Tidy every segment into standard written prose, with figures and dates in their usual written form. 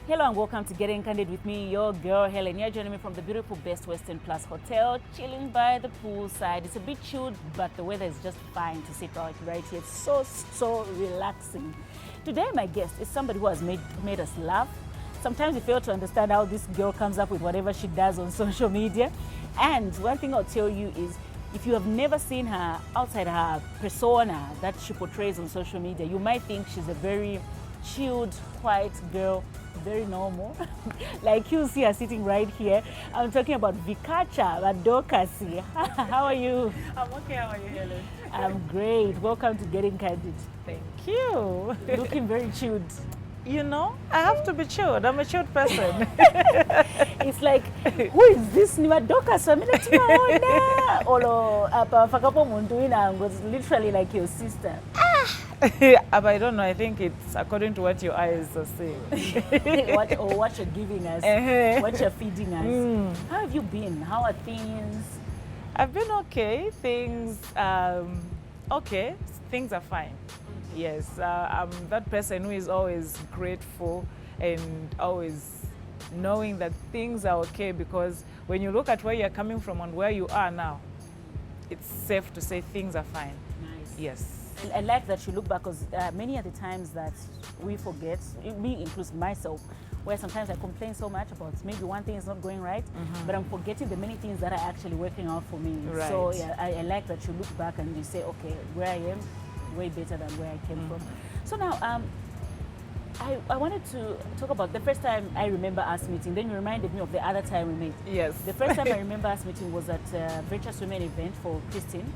Hello and welcome to Getting Candid with me, your girl Helen. You're joining me from the beautiful Best Western Plus Hotel, chilling by the poolside. It's a bit chilled, but the weather is just fine to sit right here. It's so relaxing. Today my guest is somebody who has made us laugh. Sometimes we fail to understand how this girl comes up with whatever she does on social media. And one thing I'll tell you is, if you have never seen her outside her persona that she portrays on social media, you might think she's a very chilled, quiet girl, very normal. Like you see her sitting right here. I'm talking about Vikacha AKA Dorcas. How are you? I'm okay. How are you, Helen? I'm great. Welcome to Getting Candid. Thank you. Looking very chilled. You know, I have to be chilled. I'm a chilled person. It's like, who is this? Niwa Dorcas? I mean, it's my Olo Fakapo Munduina was literally like your sister. But I don't know. I think it's according to what your eyes are saying. what you're giving us, what you're feeding us. How have you been? How are things? I've been okay. Things, okay. Things are fine. Yes, I'm that person who is always grateful and always knowing that things are okay, because when you look at where you're coming from and where you are now, it's safe to say things are fine. Nice. Yes. I like that you look back, because many of the times that we forget, me includes myself, where sometimes I complain so much about maybe one thing is not going right, but I'm forgetting the many things that are actually working out for me. Right. So yeah, I like that you look back and you say, okay, where I am, way better than where I came from. So now, I wanted to talk about the first time I remember us meeting. Then you reminded me of the other time we met. Yes. The first time I remember us meeting was at a Virtuous Women event for Christine.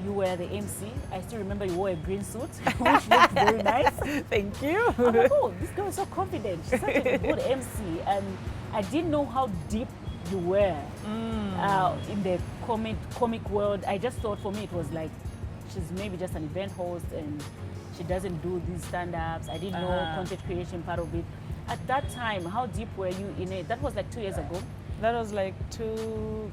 You were the MC. I still remember you wore a green suit, which looked very nice. Thank you. I'm like, oh, this girl is so confident. She's such a good MC. And I didn't know how deep you were in the comic world. I just thought, for me, it was like, she's maybe just an event host and she doesn't do these stand-ups. I didn't know content creation part of it. At that time, how deep were you in it? That was like 2 years ago. That was like two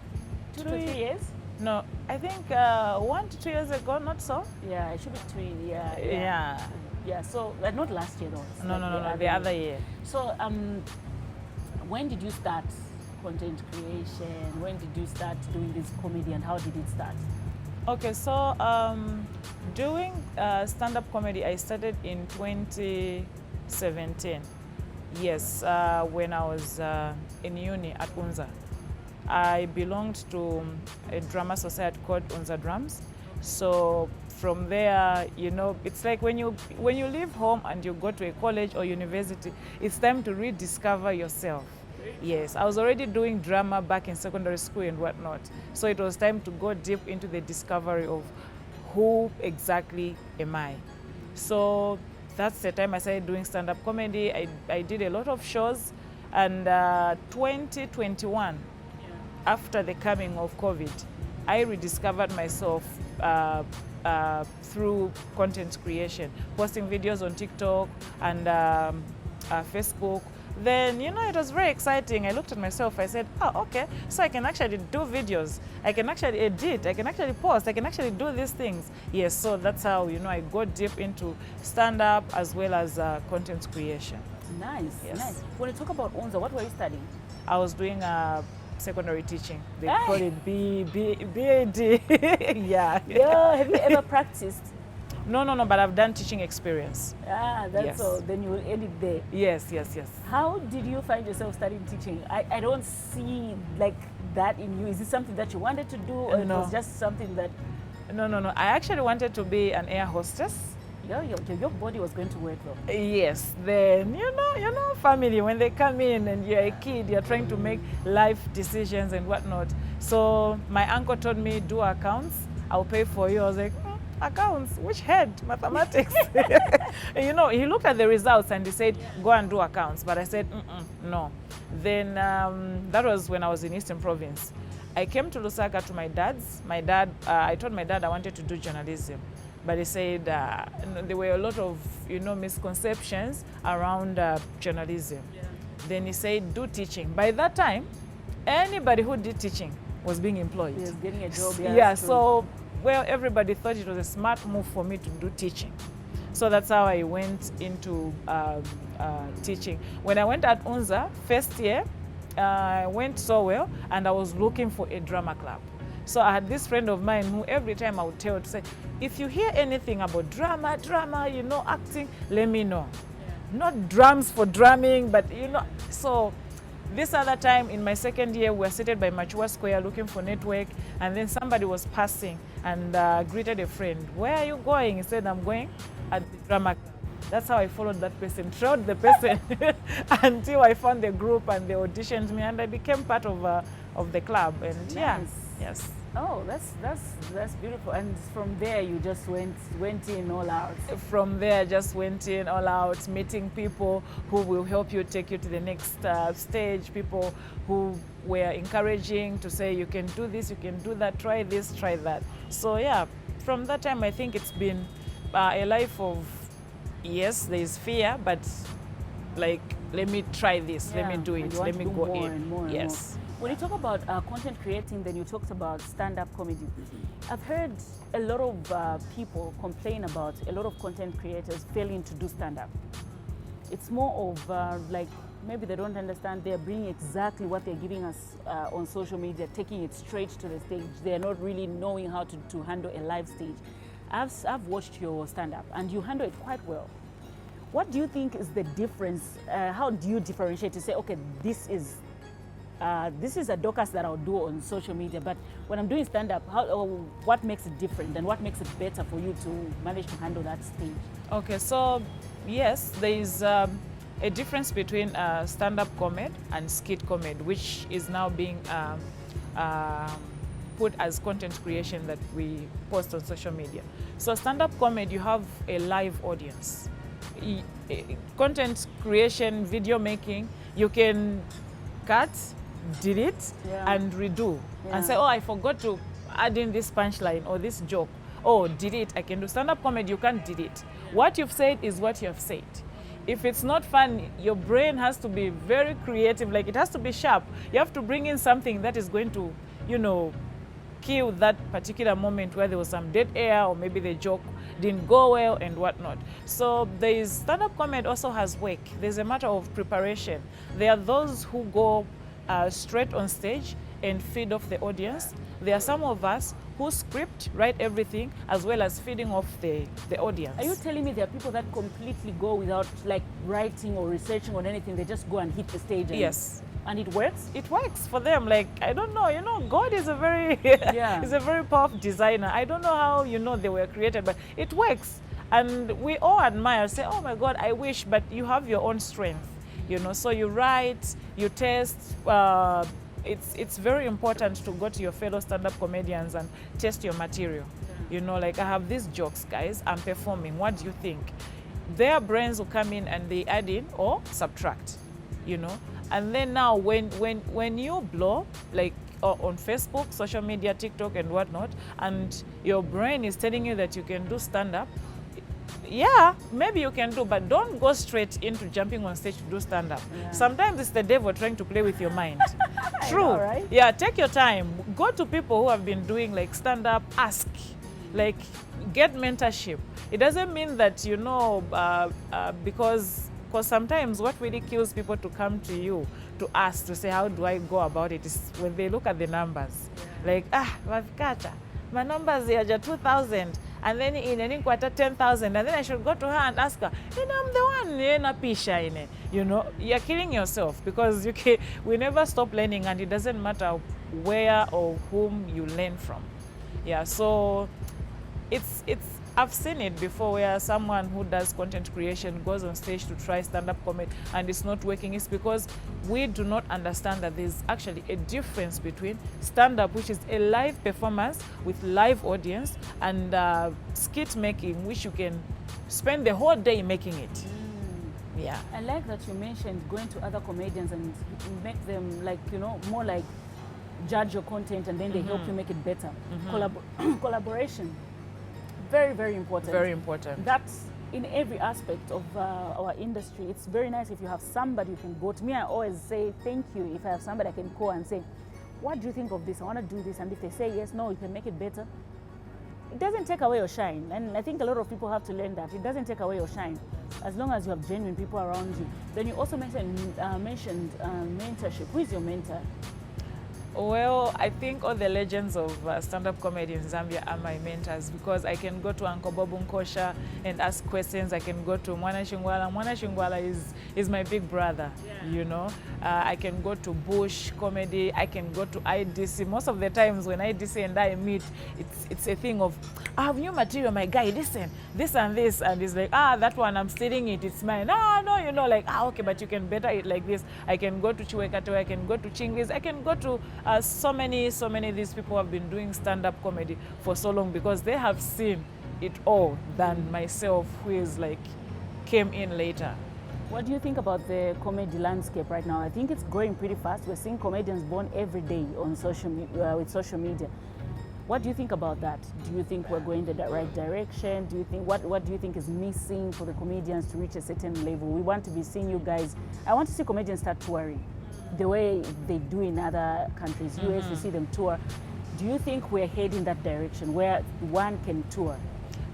to 3 years? No, I think 1 to 2 years ago, not so. Yeah, it should be 3. Yeah. Yeah, so not last year though. No, the other year. So when did you start content creation? When did you start doing this comedy and how did it start? Okay, so doing stand-up comedy, I started in 2017. Yes, when I was in uni at UNZA. I belonged to a drama society called UNZA Drums. So from there, you know, it's like when you leave home and you go to a college or university, it's time to rediscover yourself. Yes, I was already doing drama back in secondary school and whatnot. So it was time to go deep into the discovery of who exactly am I. So that's the time I started doing stand-up comedy. I did a lot of shows, and 2021, after the coming of COVID, I rediscovered myself through content creation, posting videos on TikTok and Facebook. Then, you know, it was very exciting. I looked at myself, I said, oh, okay, so I can actually do videos. I can actually edit, I can actually post, I can actually do these things. Yes, so that's how, you know, I got deep into stand-up as well as content creation. Nice, yes. Nice. When you talk about UNZA, what were you studying? I was doing secondary teaching. They call it BAD. Yeah. Have you ever practiced? No, but I've done teaching experience. That's all. Then you will end it there. Yes. How did you find yourself studying teaching? I don't see like that in you. Is it something that you wanted to do, or it was just something that... No. I actually wanted to be an air hostess. Your body was going to work though. Yes. Then, you know, family, when they come in and you're a kid, you're trying to make life decisions and whatnot. So my uncle told me, do accounts, I'll pay for you. I was like, accounts? Which head? Mathematics? You know, he looked at the results and he said, go and do accounts. But I said, no. Then that was when I was in Eastern Province. I came to Lusaka to my dad's. I told my dad I wanted to do journalism. But he said there were a lot of, you know, misconceptions around journalism. Then he said, do teaching. By that time, anybody who did teaching was being employed. He was getting a job. So well, everybody thought it was a smart move for me to do teaching. So that's how I went into teaching. When I went at Unza, first year, I went so well, and I was looking for a drama club. So I had this friend of mine who every time I would tell her to say, if you hear anything about drama, you know, acting, let me know. Yeah. Not drums for drumming, but you know. So this other time in my second year, we were seated by Machua Square looking for network, and then somebody was passing and greeted a friend. Where are you going? He said, I'm going at the drama club. That's how I followed that person, trailed the person until I found the group and they auditioned me, and I became part of the club. And nice. Yeah, yes. Oh, that's beautiful. And from there, you just went in all out. From there, I just went in all out, meeting people who will help you, take you to the next stage. People who were encouraging to say, you can do this, you can do that, try this, try that. So yeah, from that time, I think it's been a life of, yes, there is fear, but like, let me try this, let me do it, let me go in. More yes. When you talk about content creating, then you talked about stand-up comedy. I've heard a lot of people complain about a lot of content creators failing to do stand-up. It's more of like, maybe they don't understand, they're bringing exactly what they're giving us on social media, taking it straight to the stage. They're not really knowing how to handle a live stage. I've watched your stand-up and you handle it quite well. What do you think is the difference? How do you differentiate to say, okay, this is a Dorcas that I'll do on social media, but when I'm doing stand-up, what makes it different and what makes it better for you to manage to handle that stage? Okay, so yes, there is a difference between stand-up comedy and skit comedy, which is now being put as content creation that we post on social media. So stand-up comedy, you have a live audience. Content creation, video making, you can cut, delete, and redo, and say, oh, I forgot to add in this punchline or this joke. Oh, delete, I can do. Stand-up comedy, you can't delete. What you've said is what you have said. If it's not fun, your brain has to be very creative, like it has to be sharp. You have to bring in something that is going to, you know, kill that particular moment where there was some dead air or maybe the joke didn't go well and whatnot. So stand-up comedy also has work. There's a matter of preparation. There are those who go straight on stage and feed off the audience. There are some of us who script, write everything, as well as feeding off the audience. Are you telling me there are people that completely go without like writing or researching on anything? They just go and hit the stage? And yes. And it works? It works for them. Like, I don't know, you know, God is a very, is a very powerful designer. I don't know how, you know, they were created, but it works. And we all admire, say, oh my God, I wish, but you have your own strength, you know. So you write, you test. It's very important to go to your fellow stand-up comedians and test your material. You know, like, I have these jokes, guys, I'm performing, what do you think? Their brains will come in and they add in or subtract, you know. And then now when you blow, like on Facebook, social media, TikTok and whatnot, and your brain is telling you that you can do stand-up, yeah, maybe you can do, but don't go straight into jumping on stage to do stand-up. Sometimes it's the devil trying to play with your mind. True. Know, right? Yeah, take your time. Go to people who have been doing like stand-up, ask, like get mentorship. It doesn't mean that, you know, because sometimes what really kills people to come to you to ask, to say, how do I go about it, is when they look at the numbers. Like, Vikacha, my numbers are just 2,000, and then in any quarter 10,000, and then I should go to her and ask her, you know, I'm the one, you know, you're killing yourself, because we never stop learning, and it doesn't matter where or whom you learn from. Yeah, so I've seen it before where someone who does content creation goes on stage to try stand-up comedy and it's not working. It's because we do not understand that there's actually a difference between stand-up, which is a live performance with live audience, and skit making, which you can spend the whole day making it. Yeah. I like that you mentioned going to other comedians and make them, like, you know, more like judge your content, and then they help you make it better. Collaboration. Very, very important. Very important. That's in every aspect of our industry. It's very nice if you have somebody you can go to. Me, I always say thank you if I have somebody I can call and say, what do you think of this? I want to do this. And if they say yes, no, you can make it better. it doesn't take away your shine. And I think a lot of people have to learn that. It doesn't take away your shine as long as you have genuine people around you. Then you also mentioned mentorship. Who is your mentor? Well, I think all the legends of stand-up comedy in Zambia are my mentors, because I can go to Uncle Bob Nkosha and ask questions. I can go to Mwana Shingwala. Mwana Shingwala is my big brother, you know. I can go to Bush Comedy. I can go to IDC. Most of the times when IDC and I meet, it's a thing of, I have new material, my guy, listen, this and this. And he's like, that one, I'm stealing it, it's mine. No, you know, like, okay, but you can better it like this. I can go to Chiwekato, I can go to Chingiz, I can go to so many of these people have been doing stand-up comedy for so long, because they have seen it all than myself, who is like came in later. What do you think about the comedy landscape right now? I think it's growing pretty fast. We're seeing comedians born every day on with social media. What do you think about that? Do you think we're going the right direction? Do you think what do you think is missing for the comedians to reach a certain level? We want to be seeing you guys. I want to see comedians start touring the way they do in other countries. US, we see them tour. Do you think we're heading that direction where one can tour?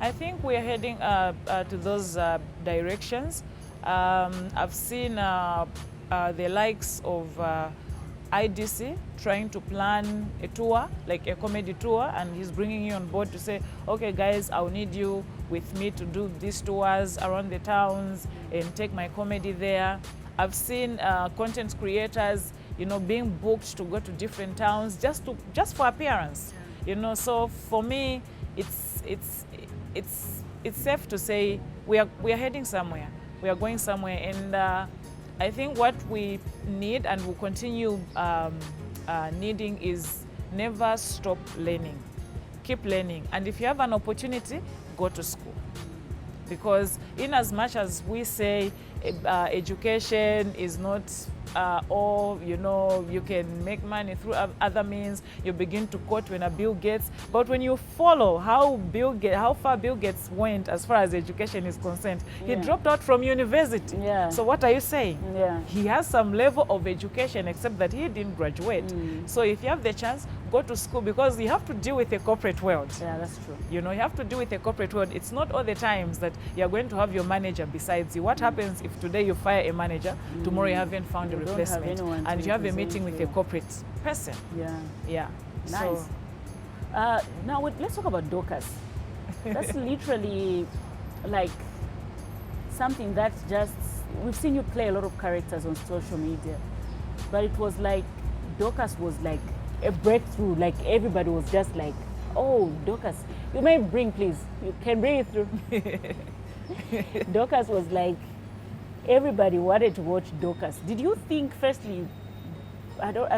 I think we're heading to those directions. I've seen the likes of IDC trying to plan a tour, like a comedy tour, and he's bringing you on board to say, okay guys, I'll need you with me to do these tours around the towns and take my comedy there. I've seen content creators, you know, being booked to go to different towns just for appearance, you know. So for me, it's safe to say we are heading somewhere. We are going somewhere, and I think what we need and will continue needing is never stop learning. Keep learning, and if you have an opportunity, go to school. Because in as much as we say education is not all, you know, you can make money through other means, you begin to quote when a Bill Gates, but when you follow how far Bill Gates went as far as education is concerned, he dropped out from university. So what are you saying? He has some level of education, except that he didn't graduate. So if you have the chance, go to school, because you have to deal with the corporate world. That's true. You know, you have to deal with the corporate world. It's not all the times that you're going to have your manager besides you. What happens if today you fire a manager, tomorrow you haven't found a replacement, and you have a meeting with a corporate person? Nice. So, now let's talk about Dorcas. That's literally like something that just, we've seen you play a lot of characters on social media, but it was like Dorcas was like a breakthrough. Like everybody was just like, oh, Dorcas, you may bring, please, you can bring it through. Dorcas was like, everybody wanted to watch Dorcas. Did you think, firstly,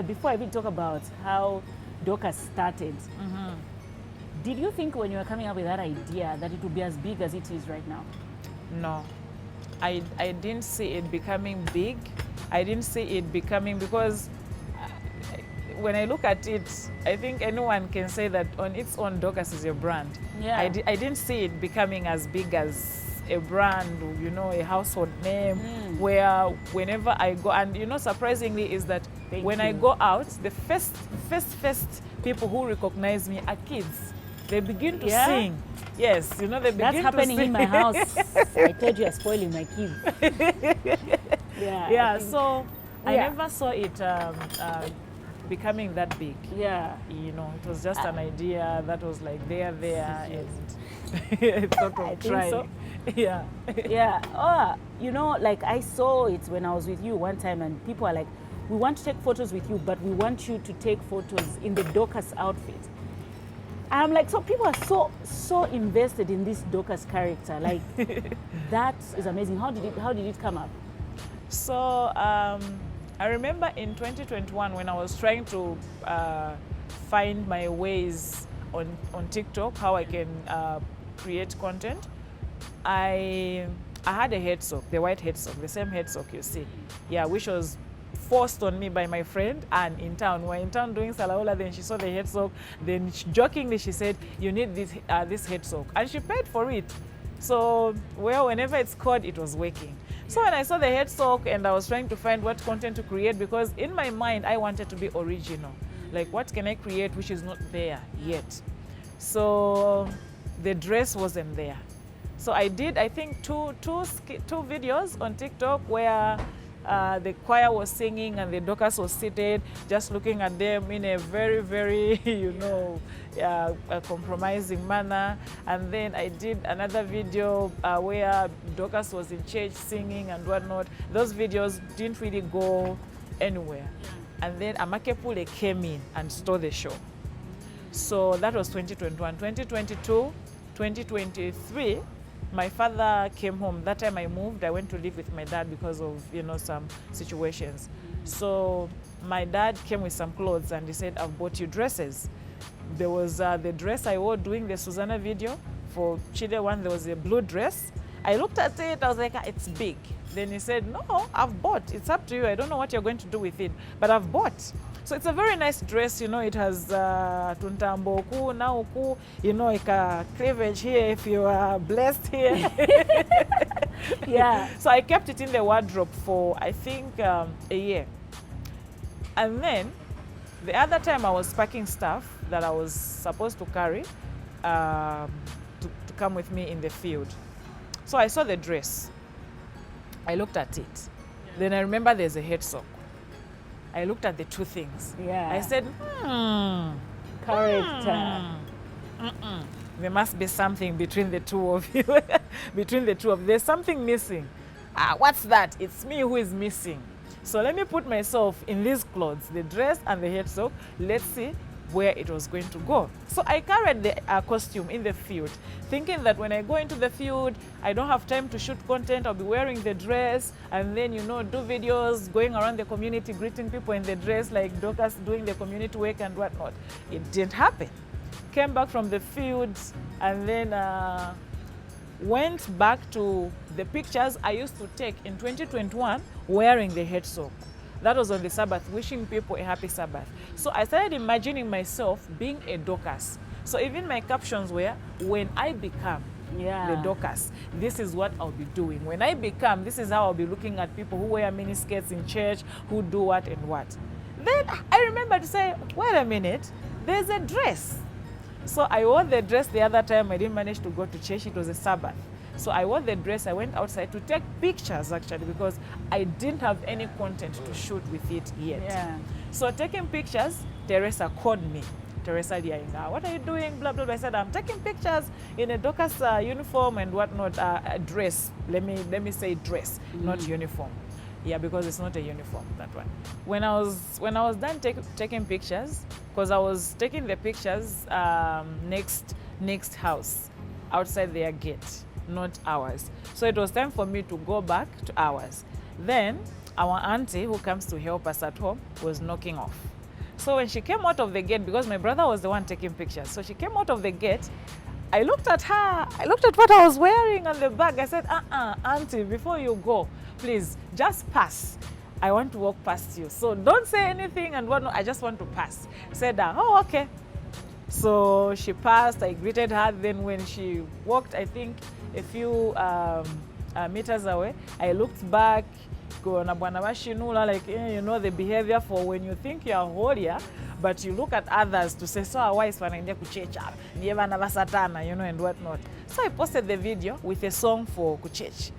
before I even talk about how Dorcas started, did you think when you were coming up with that idea that it would be as big as it is right now? No, I didn't see it becoming big. I didn't see it becoming, because when I look at it, I think anyone can say that on its own, Dorcas is a brand. I didn't see it becoming as big as a brand, you know, a household name, where whenever I go, and you know, surprisingly is that when I go out, the first people who recognize me are kids. They begin to sing. Yes, you know, they begin to sing. That's happening in my house. I told you, I'm spoiling my kids. So I never saw it becoming that big. You know, it was just an idea that was like there, and I thought of trying. So. You know, like I saw it when I was with you one time, and people are like, we want to take photos with you, but we want you to take photos in the Dorcas outfit. And I'm like, so people are so invested in this Dorcas character. Like, that is amazing. How did it come up? So I remember in 2021 when I was trying to find my ways on TikTok, how I can create content. I had a head sock, the white head sock, the same head sock you see, which was forced on me by my friend Anne in town. We're in town doing Salaola, then she saw the head sock, then jokingly she said, you need this head sock, and she paid for it. So, well, whenever it's called, it was working. So when I saw the head sock and I was trying to find what content to create, because in my mind I wanted to be original, like what can I create which is not there yet. So the dress wasn't there. So I did, I think, two videos on TikTok where the choir was singing and the Dorcas was seated, just looking at them in a very, very, a compromising manner. And then I did another video where Dorcas was in church singing and whatnot. Those videos didn't really go anywhere. And then Amakepule came in and stole the show. So that was 2021. 2022, 2023, my father came home. That time I moved. I went to live with my dad because of, some situations. So my dad came with some clothes and he said, I've bought you dresses. There was the dress I wore doing the Susanna video for Chile one. There was a blue dress. I looked at it. I was like, it's big. Then he said, no, I've bought. It's up to you. I don't know what you're going to do with it, but I've bought. So it's a very nice dress, it has tuntambo ku, now ku, a cleavage here if you are blessed here. Yeah. So I kept it in the wardrobe for, I think, a year. And then the other time I was packing stuff that I was supposed to carry to come with me in the field. So I saw the dress. I looked at it. Then I remember there's a head sock. I looked at the two things. Yeah. I said, Character. There must be something between the two of you. Between the two of you. There's something missing. What's that? It's me who is missing. So let me put myself in these clothes, the dress and the head sock. Let's see where it was going to go. So I carried the costume in the field, thinking that when I go into the field, I don't have time to shoot content. I'll be wearing the dress and then, do videos, going around the community, greeting people in the dress, like Dorcas doing the community work and whatnot. It didn't happen. Came back from the field and then went back to the pictures I used to take in 2021 wearing the head sock. That was on the Sabbath, wishing people a happy Sabbath. So I started imagining myself being a Dorcas. So even my captions were, when I become the Dorcas, this is what I'll be doing. When I become, this is how I'll be looking at people who wear miniskirts in church, who do what and what. Then I remember to say, wait a minute, there's a dress. So I wore the dress the other time. I didn't manage to go to church. It was a Sabbath. So I wore the dress. I went outside to take pictures, actually, because I didn't have any content to shoot with it yet. Yeah. So taking pictures, Teresa called me. Teresa Diainga, what are you doing? Blah, blah, blah. I said, I'm taking pictures in a Dorcas uniform and whatnot, a dress. Let me say dress, not uniform. Yeah, because it's not a uniform, that one. When I was done taking pictures, because I was taking the pictures next house, outside their gate, not ours. So it was time for me to go back to ours. Then our auntie, who comes to help us at home, was knocking off. So when she came out of the gate, because my brother was the one taking pictures, so she came out of the gate, I looked at her, I looked at what I was wearing on the bag. I said, auntie, before you go, please, just pass. I want to walk past you. So don't say anything and whatnot, I just want to pass. Said, oh, okay. So she passed, I greeted her. Then when she walked, I think a few meters away, I looked back, like, the behavior for when you think you are holier, but you look at others to say, so why wanaingia kuchecha, and whatnot. So I posted the video with a song for kuchech.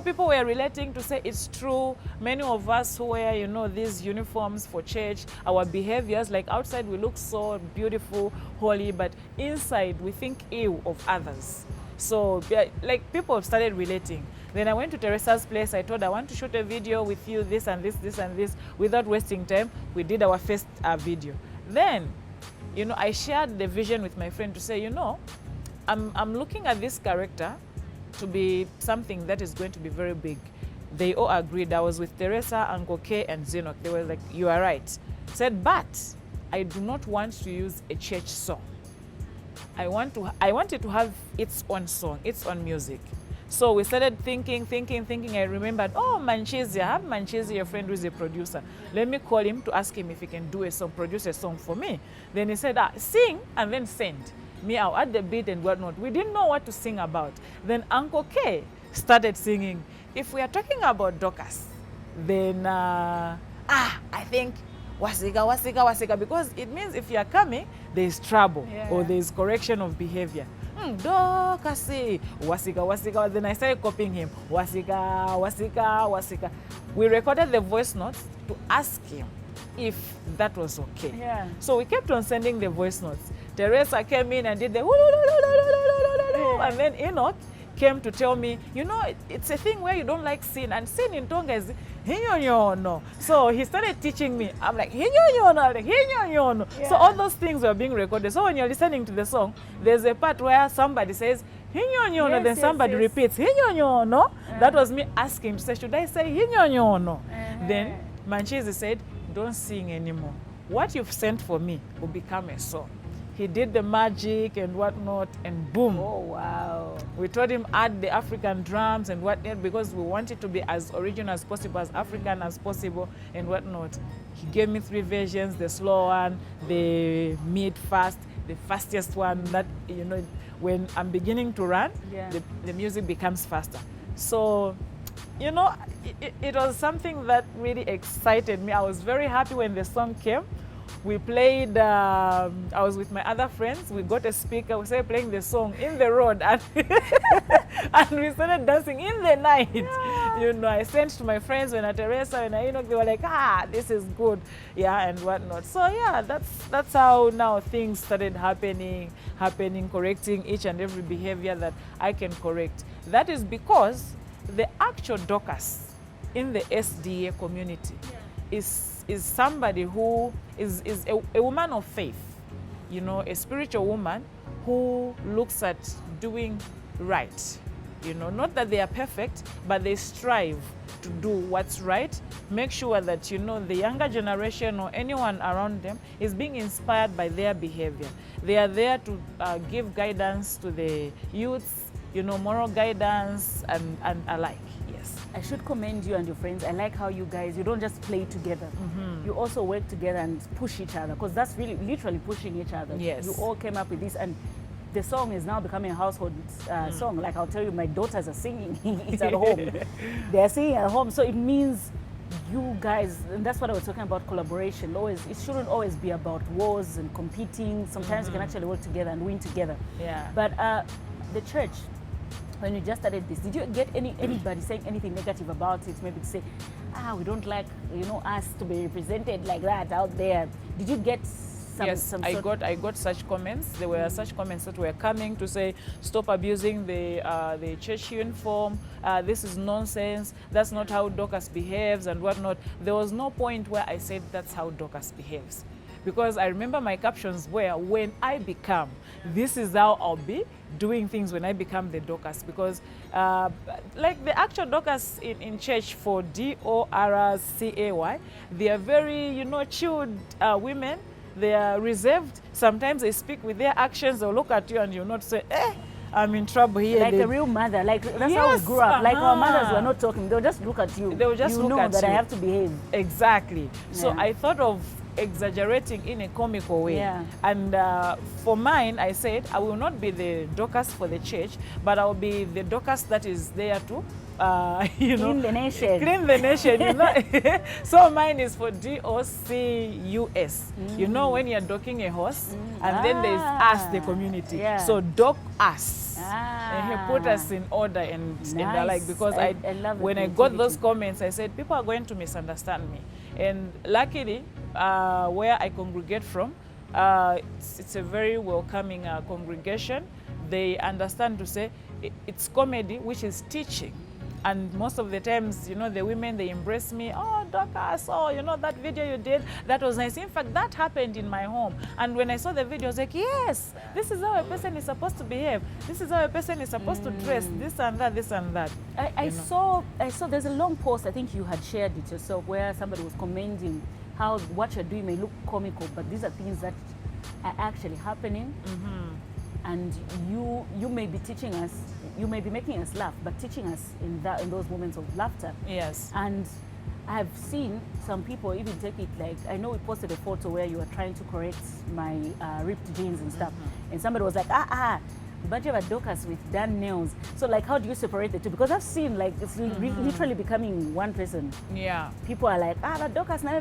People were relating to say it's true. Many of us who wear, these uniforms for church, our behaviors, like outside we look so beautiful, holy, but inside we think ill of others. So like people have started relating. Then I went to Teresa's place. I told her, I want to shoot a video with you, this and this, this and this. Without wasting time, we did our first video. Then, I shared the vision with my friend to say, I'm looking at this character to be something that is going to be very big. They all agreed. I was with Teresa, Uncle K, and Zenok. They were like, you are right. Said, but I do not want to use a church song. I want it to have its own song, its own music. So we started thinking. I remembered, Manchezi, I have Manchezi, your friend who is a producer. Let me call him to ask him if he can do a song, produce a song for me. Then he said, sing and then send. Me, I'll add the beat and whatnot. We didn't know what to sing about. Then Uncle K started singing. If we are talking about Dorcas, then I think wasika, because it means if you are coming, there is trouble or there is correction of behavior. Dorcas, wasika, wasika. Then I started copying him, wasika, wasika, wasika. We recorded the voice notes to ask him if that was okay. Yeah. So we kept on sending the voice notes. Teresa came in and did the and then Enoch came to tell me, you know, it's a thing where you don't like sin, and sin in Tonga is hinyonyono. So he started teaching me. I'm like hinyonyono, I'm like hinyonyono. Yeah. So all those things were being recorded. So when you're listening to the song, there's a part where somebody says hinyonyono, Yes, then yes, somebody yes. repeats hinyonyono. That was me asking, say, should I say hinyonyono? Then Manchizi said, don't sing anymore. What you've sent for me will become a song. He did the magic and whatnot, and boom. Oh, wow. We told him add the African drums and whatnot because we want it to be as original as possible, as African as possible and whatnot. He gave me 3 versions, the slow one, the mid-fast, the fastest one that, you know, when I'm beginning to run, Yeah. the music becomes faster. So, you know, it was something that really excited me. I was very happy when the song came. We played, I was with my other friends, we got a speaker, we started playing the song in the road, and, and we started dancing in the night. Yeah. You know, I sent to my friends, when Teresa, when Enoch, they were like, this is good, yeah, and whatnot. So yeah, that's how now things started happening, correcting each and every behavior that I can correct. That is because the actual Dorcas in the SDA community is somebody who is a woman of faith, you know, a spiritual woman who looks at doing right. You know, not that they are perfect, but they strive to do what's right, make sure that, you know, the younger generation or anyone around them is being inspired by their behavior. They are there to give guidance to the youths, you know, moral guidance and alike. Yes. I should commend you and your friends. I like how you guys, you don't just play together. You also work together and push each other, because that's really literally pushing each other. Yes. You all came up with this, and the song is now becoming a household song. Like, I'll tell you, my daughters are singing. It's at home. They're singing at home. So it means you guys, and that's what I was talking about, collaboration. Always, it shouldn't always be about wars and competing. Sometimes you can actually work together and win together. Yeah. But the church, when you just started this, did you get anybody saying anything negative about it? Maybe to say, we don't like, you know, us to be represented like that out there. Did you get some? Yes, I got such comments. There were such comments that were coming to say, stop abusing the church uniform. This is nonsense. That's not how Dorcas behaves and whatnot. There was no point where I said that's how Dorcas behaves, because I remember my captions were, when I become, this is how I'll be doing things when I become the Dorcas. Because like the actual Dorcas in church for DORCAY, they are very, you know, chilled women. They are reserved. Sometimes they speak with their actions. They'll look at you and you'll not say, I'm in trouble here. Like a real mother. Like, that's how we grew up. Like, our mothers were not talking. They'll just look at you. They'll just look at you. You know that I have to behave. Exactly. Yeah. So I thought of exaggerating in a comical way. Yeah. And for mine, I said, I will not be the Dorcas for the church, but I will be the Dorcas that is there to, you know, Clean the nation. Clean the nation, you know. So mine is for DOCUS. You know, when you're docking a horse, and then there's us, the community. Yeah. So dock us. Ah. And he put us in order and the like, because I love when I got those comments, I said, people are going to misunderstand me. And luckily, where I congregate from, it's a very welcoming congregation. They understand to say it's comedy, which is teaching. And most of the times, you know, the women, they embrace me. Oh, Dorcas, oh, you know, that video you did, that was nice. In fact, that happened in my home. And when I saw the video, I was like, yes, this is how a person is supposed to behave. This is how a person is supposed to dress, this and that, this and that. I saw there's a long post, I think you had shared it yourself, where somebody was commenting how what you're doing may look comical, but these are things that are actually happening. And you may be teaching us, you may be making us laugh, but teaching us in those moments of laughter. Yes. And I've seen some people even take it like, I know we posted a photo where you were trying to correct my ripped jeans and stuff, and somebody was like, but you have a Dorcas with done nails. So like, how do you separate the two? Because I've seen like it's literally becoming one person. Yeah. People are like, ah, but Dorcas never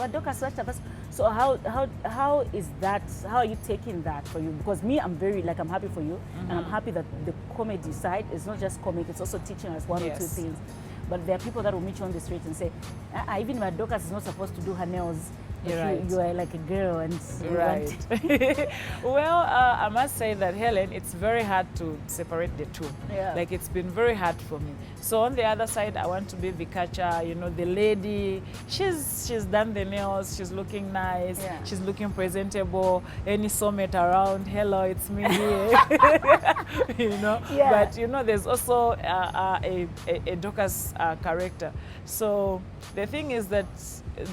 Dorcas. So how is that? How are you taking that for you? Because me, I'm very like, I'm happy for you, and I'm happy that the comedy side is not just comic; it's also teaching us one or two things. But there are people that will meet you on the street and say, even my Dorcas is not supposed to do her nails. You are like a girl and right. Well, I must say that, Helen, it's very hard to separate the two. Yeah. Like, it's been very hard for me. So on the other side, I want to be Vikacha, you know, the lady. She's done the nails. She's looking nice. Yeah. She's looking presentable. Any soulmate around, hello, it's me here. You know. Yeah. But you know, there's also a Dorcas character. So the thing is that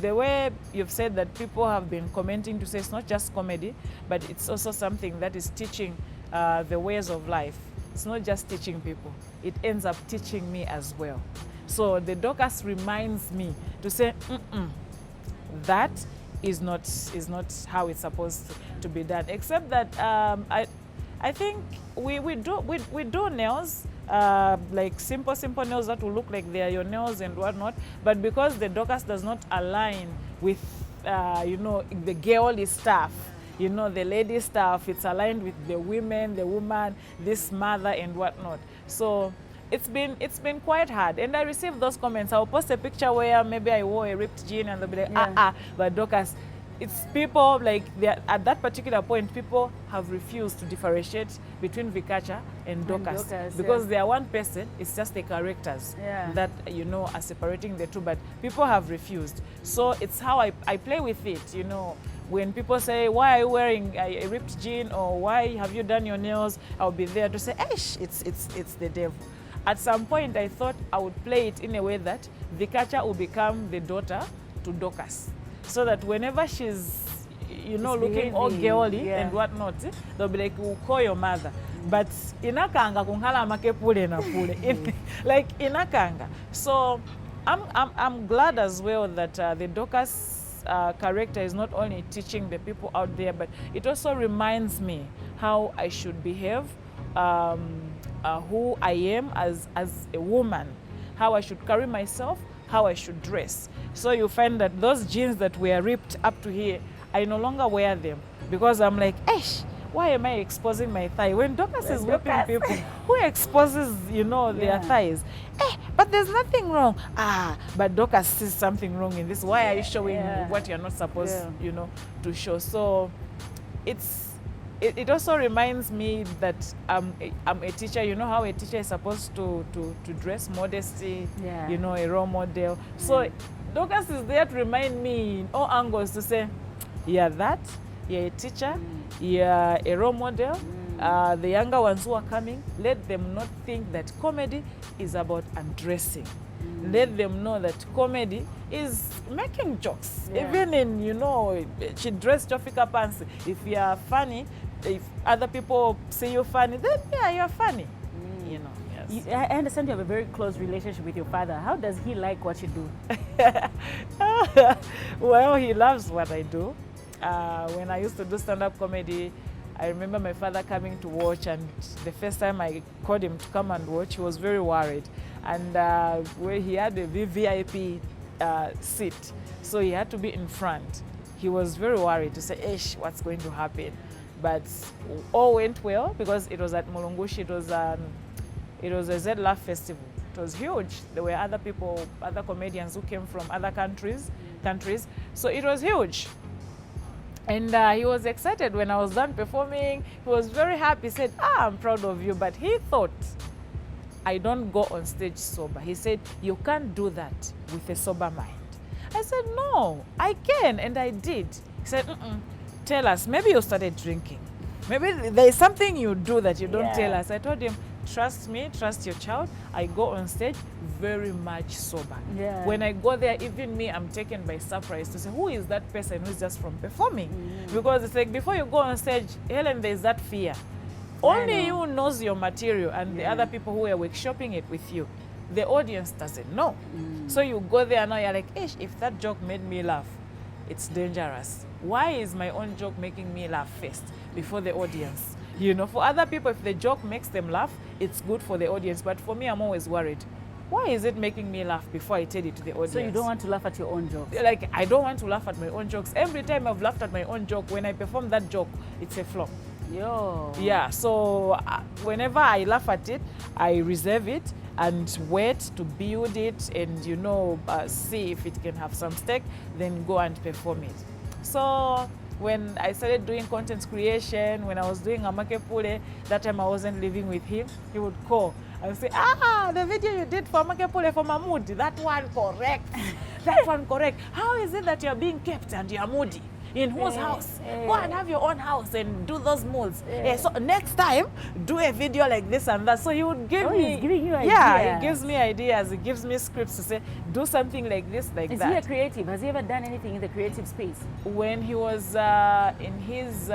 the way you've said that people have been commenting to say it's not just comedy, but it's also something that is teaching the ways of life. It's not just teaching people, it ends up teaching me as well. So the Dorcas reminds me to say, that is not how it's supposed to be done. Except that I think we do nails. Like simple nails that will look like they are your nails and whatnot, but because the Dorcas does not align with you know, the girly stuff, you know, the lady stuff, it's aligned with the woman, this mother and whatnot. So it's been quite hard, and I received those comments. I'll post a picture where maybe I wore a ripped jean and they'll be like, but Dorcas. It's people like at that particular point, people have refused to differentiate between Vikacha and Dorcas because they are one person. It's just the characters that, you know, are separating the two. But people have refused. So it's how I play with it. You know, when people say, "Why are you wearing a ripped jean?" or "Why have you done your nails?" I'll be there to say, "Eish, it's the devil." At some point, I thought I would play it in a way that Vikacha will become the daughter to Dorcas. So that whenever she's, you know, looking all girly and whatnot, they'll be like, we'll call your mother. But inakanga kunkala make pule na pule. Like inakanga. So I'm glad as well that the Dorcas character is not only teaching the people out there, but it also reminds me how I should behave, who I am as a woman, how I should carry myself, how I should dress. So you find that those jeans that were ripped up to here, I no longer wear them because I'm like, Eish, why am I exposing my thigh? When Dorcas is whipping people, who exposes, you know, their thighs? But there's nothing wrong. But Dorcas sees something wrong in this. Why are you showing what you're not supposed, you know, to show? So it also reminds me that I'm a teacher. You know how a teacher is supposed to dress modesty, you know, a role model. So Dorcas is there to remind me in all angles to say, you're a teacher, you're a role model. The younger ones who are coming, let them not think that comedy is about undressing. Let them know that comedy is making jokes. Even in, you know, she dressed Jofika pants. If you are funny, if other people say you're funny, then you're funny. You know. Yes. I understand you have a very close relationship with your father. How does he like what you do? Well, he loves what I do. When I used to do stand-up comedy, I remember my father coming to watch, and the first time I called him to come and watch, he was very worried. And where he had a VIP seat, so he had to be in front. He was very worried to say, "Ish, what's going to happen?" But all went well because it was at Mulungushi. It was a Z-Laugh festival. It was huge. There were other people, other comedians who came from other countries. So it was huge. And he was excited when I was done performing. He was very happy. He said, I'm proud of you. But he thought, I don't go on stage sober. He said, you can't do that with a sober mind. I said, no, I can. And I did. He said, tell us. Maybe you started drinking. Maybe there is something you do that you don't tell us. I told him, trust me, trust your child. I go on stage very much sober. When I go there, even me, I'm taken by surprise to say, who is that person who's just from performing? Because it's like, before you go on stage, Helen, there's that fear. Only you knows your material, and the other people who are workshopping it with you, the audience doesn't know. So you go there now, you're like, if that joke made me laugh, it's dangerous. Why is my own joke making me laugh first before the audience? You know, for other people, if the joke makes them laugh, it's good for the audience. But for me, I'm always worried. Why is it making me laugh before I tell it to the audience? So you don't want to laugh at your own jokes? Like, I don't want to laugh at my own jokes. Every time I've laughed at my own joke, when I perform that joke, it's a flop. Yo. Yeah, so whenever I laugh at it, I reserve it and wait to build it and, you know, see if it can have some stake, then go and perform it. So when I started doing content creation, when I was doing Amake Pule, that time I wasn't living with him, he would call and say, the video you did for Amake Pule for Mahmood, that one correct, that one correct. How is it that you're being kept and you're moody? In whose house? Go and have your own house and do those molds. So next time, do a video like this and that. So he would give me... He's giving you ideas. Yeah, he gives me ideas. He gives me scripts to say, do something like this, like that. Is he a creative? Has he ever done anything in the creative space? When he was in his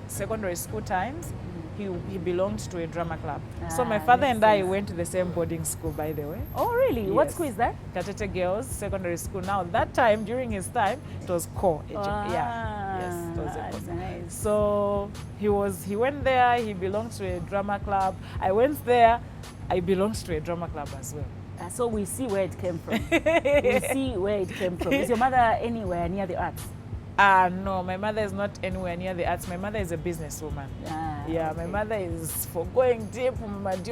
secondary school times, he belonged to a drama club. So my father and I went to the same boarding school, by the way. Oh, really? Yes. What school is that? Katete Girls Secondary School. Now, that time, during his time, it was core. Yeah. Yes, it was that's nice. So he went there, he belonged to a drama club. I went there, I belonged to a drama club as well. So we see where it came from. We see where it came from. Is your mother anywhere near the arts? No, my mother is not anywhere near the arts. My mother is a businesswoman. Okay. My mother is for going deep, and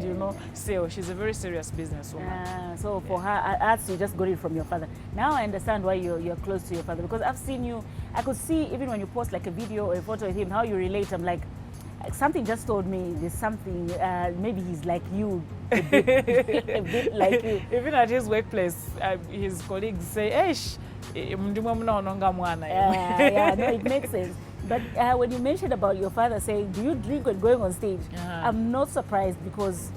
you know, so she's a very serious businesswoman. So for her, arts, you just got it from your father. Now I understand why you're close to your father, because I've seen you, I could see even when you post like a video or a photo of him, how you relate. I'm like, something just told me there's something, maybe he's like you, a bit like you. Even at his workplace, his colleagues say, Eish, yeah, no, it makes sense. But when you mentioned about your father saying, do you drink when going on stage? I'm not surprised, because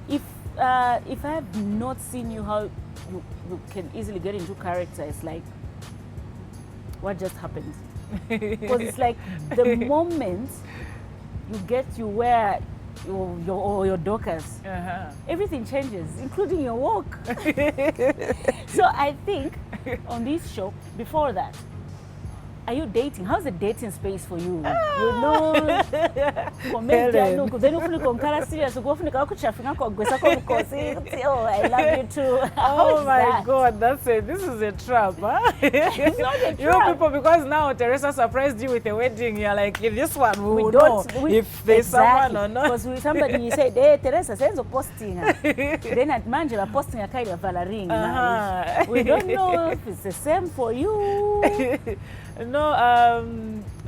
if I have not seen you, how you can easily get into character, it's like, what just happened? Because it's like the moment you wear your Dorcas, everything changes, including your walk. So I think on this show, before that, are you dating? How's the dating space for you? You know, then serious. Oh, I love you too. Oh my God, that's it. This is a trap, huh? It's not a trap. You know, people, because now Teresa surprised you with a wedding, you're like, if this one, we will know if there's someone or not. Because with somebody, you said, hey, Teresa says posting. Then at Manjula posting a kind of ring. We don't know if it's the same for you. No,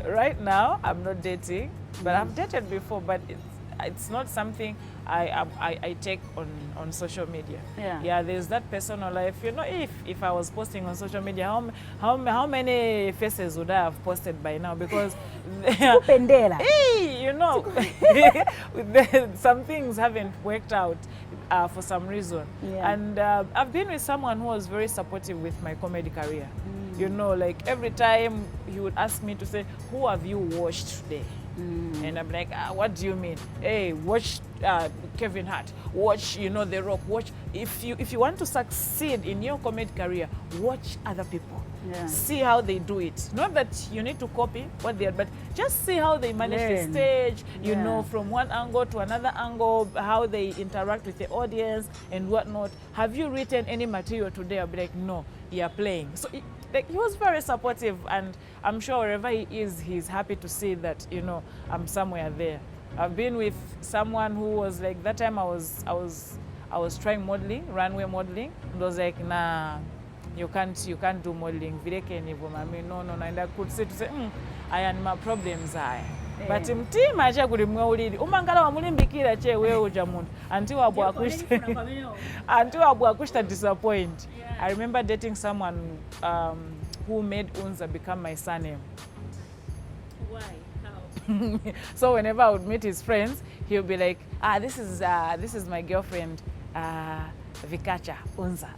right now I'm not dating, but I've dated before, but it's not something I take on social media. Yeah, there's that personal life. You know, if I was posting on social media, how many faces would I have posted by now? Because you know, some things haven't worked out for some reason. And I've been with someone who was very supportive with my comedy career. You know, like every time he would ask me to say, who have you watched today? And I'm like, what do you mean? Hey, watch Kevin Hart, watch, you know, The Rock, watch. If you want to succeed in your comedy career, watch other people. See how they do it. Not that you need to copy what they are, but just see how they manage the stage, you know, from one angle to another angle, how they interact with the audience and whatnot. Have you written any material today? I'll be like, no, you're playing. So like, he was very supportive, and I'm sure wherever he is, he's happy to see that, you know, I'm somewhere there. I've been with someone who was like, that time I was trying modeling, runway modeling, and was like, nah, you can't do modeling. I mean, no. And I could say to say, I had my problems. But mtima acha kuli mwaulidi umangala wamulimbikira che wewe uja muntu until wabuakushta disappoint. I remember dating someone who made Unza become my surname. Why? How? So whenever I would meet his friends, he'll be like, this is my girlfriend, Vikacha Unza.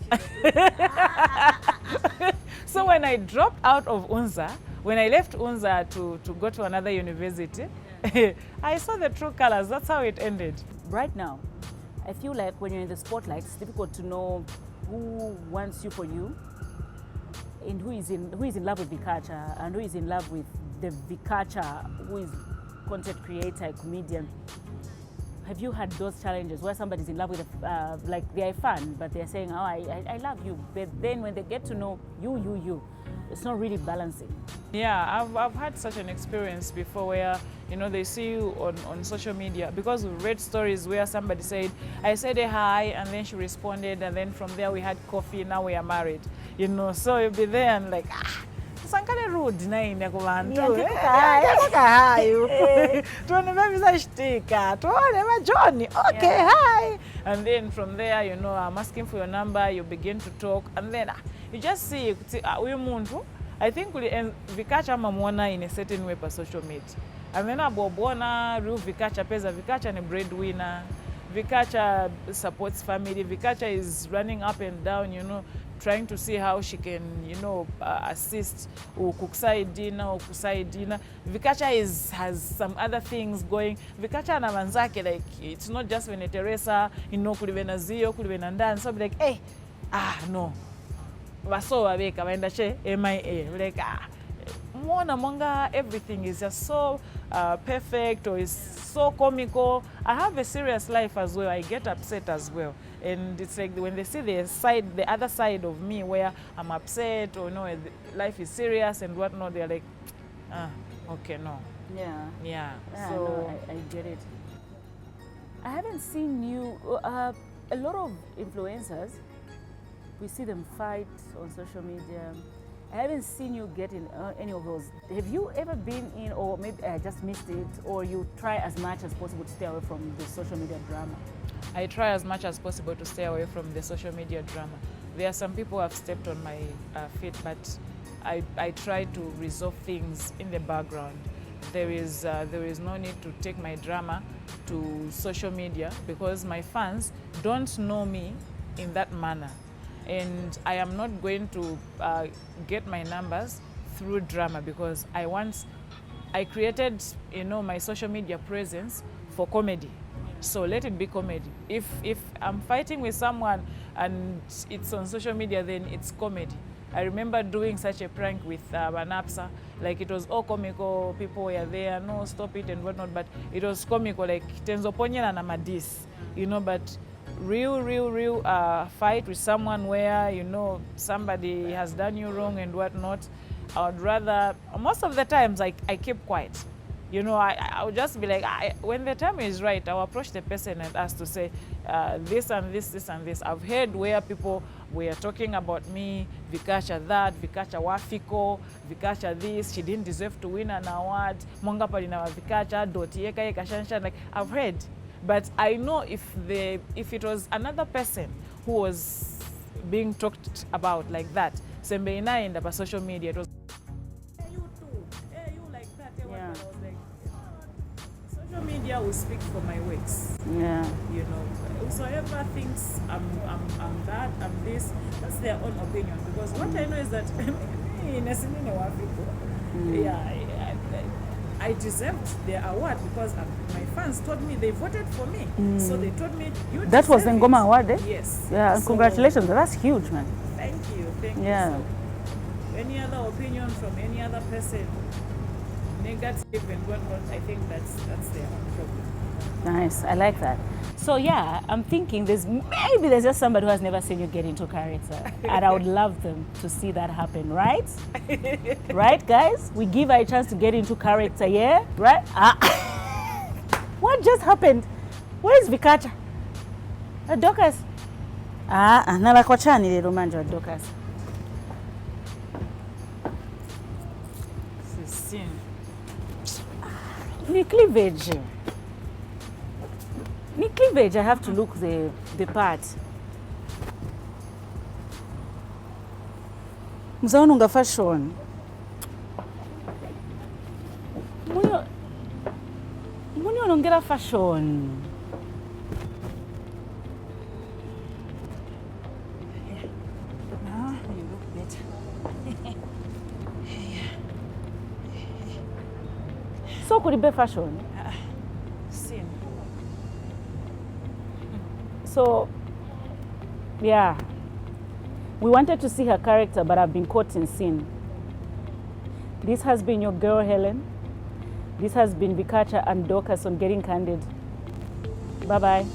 So when I dropped out of Unza, when I left Unza to go to another university, I saw the true colors. That's how it ended. Right now, I feel like when you're in the spotlight, it's difficult to know who wants you for you and who is in love with Vikacha and who is in love with the Vikacha who is content creator, comedian. Have you had those challenges where somebody's in love with like they're a fan, but they're saying, oh, I love you, but then when they get to know you, it's not really balancing? Yeah, I've had such an experience before where, you know, they see you on social media, because we read stories where somebody said, I said a hi, and then she responded, and then from there we had coffee, now we are married, you know, so you'll be there and like, sankale rude naine kuvantu tuone vavizashtika tuone majoni okay hi, and then from there, you know, I'm asking for your number, you begin to talk, and then you just see uyu muntu I think Vikacha mamuona in a certain way per social media, and then abobona real Vikacha pesa Vikacha ni breadwinner, Vikacha supports family, Vikacha is running up and down, you know, trying to see how she can, you know, assist ukukusai dinner. Vikacha has some other things going. Vikacha na manzake, like, it's not just when Teresa, you know, kulive na zio, kulive na ndani, so be like, hey, no. Baso wabeka, waenda she, MIA, like, Mwana Monga, everything is just so perfect, or is so comical. I have a serious life as well. I get upset as well. And it's like when they see the other side of me where I'm upset, or, you know, life is serious and whatnot, they're like, okay, no. Yeah. So no, I get it. I haven't seen you, a lot of influencers, we see them fight on social media. I haven't seen you get in any of those. Have you ever been in, or maybe I just missed it, or you try as much as possible to stay away from the social media drama? I try as much as possible to stay away from the social media drama. There are some people who have stepped on my feet, but I try to resolve things in the background. There is no need to take my drama to social media, because my fans don't know me in that manner. And I am not going to get my numbers through drama, because I created, you know, my social media presence for comedy. So let it be comedy. If I'm fighting with someone and it's on social media, then it's comedy. I remember doing such a prank with Banapsa. Like, it was all comical, people were there, no, stop it and whatnot, but it was comical, like Tenzo Ponyen and Amadis, you know, but real fight with someone where, you know, somebody has done you wrong and whatnot, I would rather, most of the times I keep quiet. You know, I would just be like, when the time is right, I'll approach the person and ask to say this and this and this. I've heard where people were talking about me, Vikacha that, Vikacha wafiko, Vikacha this, she didn't deserve to win an award, Monga palina wa Vikacha, dotieka yeka shanshan, like, I've heard. But I know if it was another person who was being talked about like that, sembe inaenda pa social media, it was, hey, you too, hey, you like that, hey, yeah. What, I was like, social media will speak for my works. Yeah. You know, whosoever thinks I'm that, I'm this, that's their own opinion. Because what I know is that I deserved the award, because my fans told me they voted for me. So they told me, you that was the Ngoma Award, eh? Yes. Yeah, so, congratulations. That's huge, man. Thank you. Yeah. So, any other opinion from any other person, negative and whatnot, I think that's their own problem. Nice. I like that. So yeah, I'm thinking there's just somebody who has never seen you get into character, and I would love them to see that happen, right? Right, guys? We give her a chance to get into character, yeah? Right? What just happened? Where is Vikacha? Dorcas? Nalakochani little man, Dorcas. Ni cleavage. Ni cleavage, I have to look the part. Mzaonu nga fashion. Muni onongera fashion. Now you look better. So could it be fashion? So, yeah. We wanted to see her character, but I've been caught in sin. This has been your girl, Hellen. This has been Vikacha and Dorcas on Getting Candid. Bye-bye.